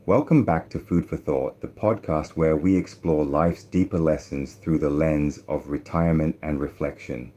Welcome back to Food for Thought, the podcast where we explore life's deeper lessons through the lens of retirement and reflection.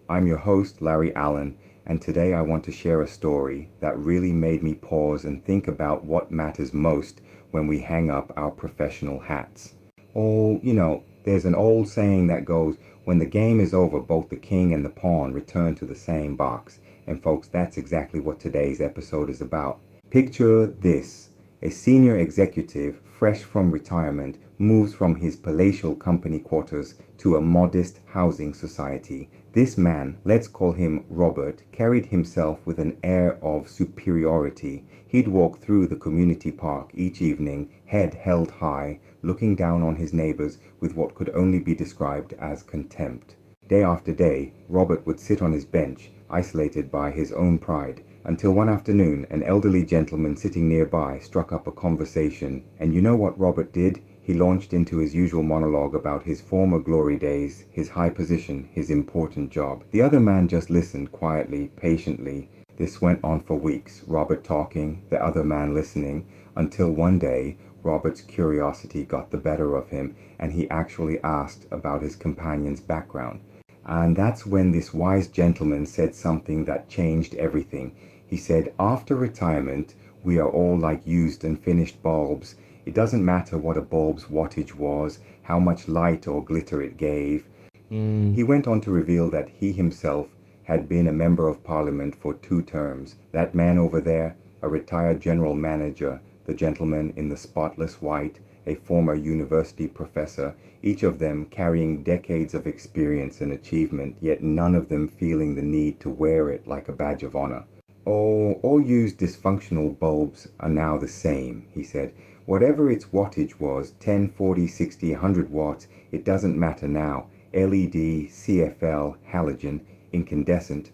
I'm your host, Larry Allen, and today I want to share a story that really made me pause and think about what matters most when we hang up our professional hats. There's an old saying that goes, when the game is over, both the king and the pawn return to the same box. And folks, that's exactly what today's episode is about. Picture this. A senior executive, fresh from retirement, moves from his palatial company quarters to a modest housing society. This man, let's call him Robert, carried himself with an air of superiority. He'd walk through the community park each evening, head held high, looking down on his neighbors with what could only be described as contempt. Day after day, Robert would sit on his bench, isolated by his own pride, until one afternoon an elderly gentleman sitting nearby struck up a conversation, and you know what Robert did? He launched into his usual monologue about his former glory days, his high position, his important job. The other man just listened quietly, patiently. This went on for weeks, Robert talking, the other man listening, until one day Robert's curiosity got the better of him, and he actually asked about his companion's background. And that's when this wise gentleman said something that changed everything. He said, after retirement, we are all like used and finished bulbs. It doesn't matter what a bulb's wattage was, how much light or glitter it gave. He went on to reveal that he himself had been a member of parliament for 2 terms. That man over there, a retired general manager, the gentleman in the spotless white, a former university professor, each of them carrying decades of experience and achievement, yet none of them feeling the need to wear it like a badge of honor. All used dysfunctional bulbs are now the same, he said. Whatever its wattage was, 10, 40, 60, 100 watts, it doesn't matter now. LED, CFL, halogen, incandescent.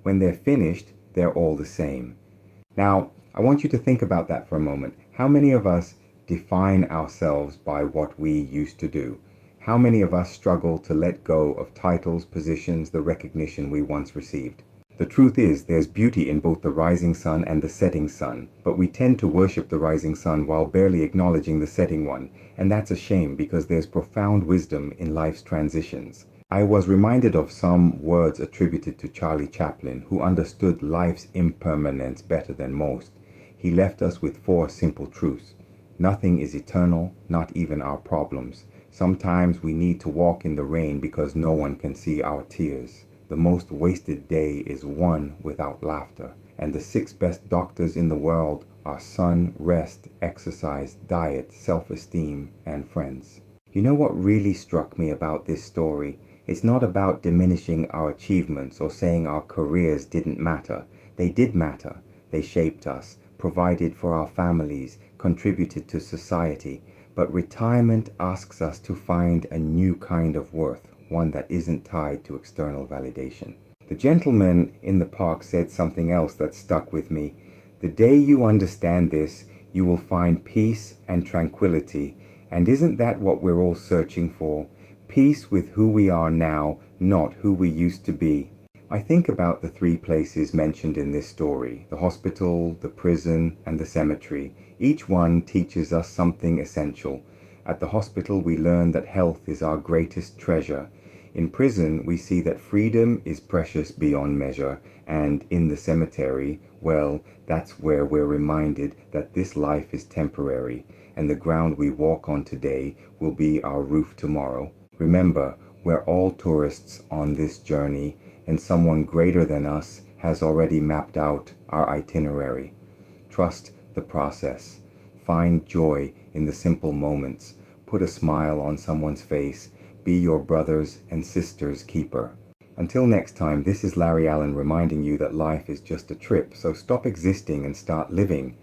When they're finished, they're all the same. Now, I want you to think about that for a moment. How many of us define ourselves by what we used to do? How many of us struggle to let go of titles, positions, the recognition we once received? The truth is, there's beauty in both the rising sun and the setting sun, but we tend to worship the rising sun while barely acknowledging the setting one, and that's a shame because there's profound wisdom in life's transitions. I was reminded of some words attributed to Charlie Chaplin, who understood life's impermanence better than most. He left us with 4 simple truths. Nothing is eternal, not even our problems. Sometimes we need to walk in the rain because no one can see our tears. The most wasted day is one without laughter. And the 6 best doctors in the world are sun, rest, exercise, diet, self-esteem, and friends. You know what really struck me about this story? It's not about diminishing our achievements or saying our careers didn't matter. They did matter. They shaped us, provided for our families, contributed to society. But retirement asks us to find a new kind of worth, one that isn't tied to external validation. The gentleman in the park said something else that stuck with me. The day you understand this, you will find peace and tranquility. And isn't that what we're all searching for? Peace with who we are now, not who we used to be. I think about the 3 places mentioned in this story, the hospital, the prison, and the cemetery. Each one teaches us something essential. At the hospital, we learn that health is our greatest treasure. In prison, we see that freedom is precious beyond measure. And in the cemetery, well, that's where we're reminded that this life is temporary, and the ground we walk on today will be our roof tomorrow. Remember, we're all tourists on this journey, and someone greater than us has already mapped out our itinerary. Trust the process. Find joy in the simple moments. Put a smile on someone's face. Be your brothers and sisters' keeper. Until next time, this is Larry Allen reminding you that life is just a trip, so stop existing and start living.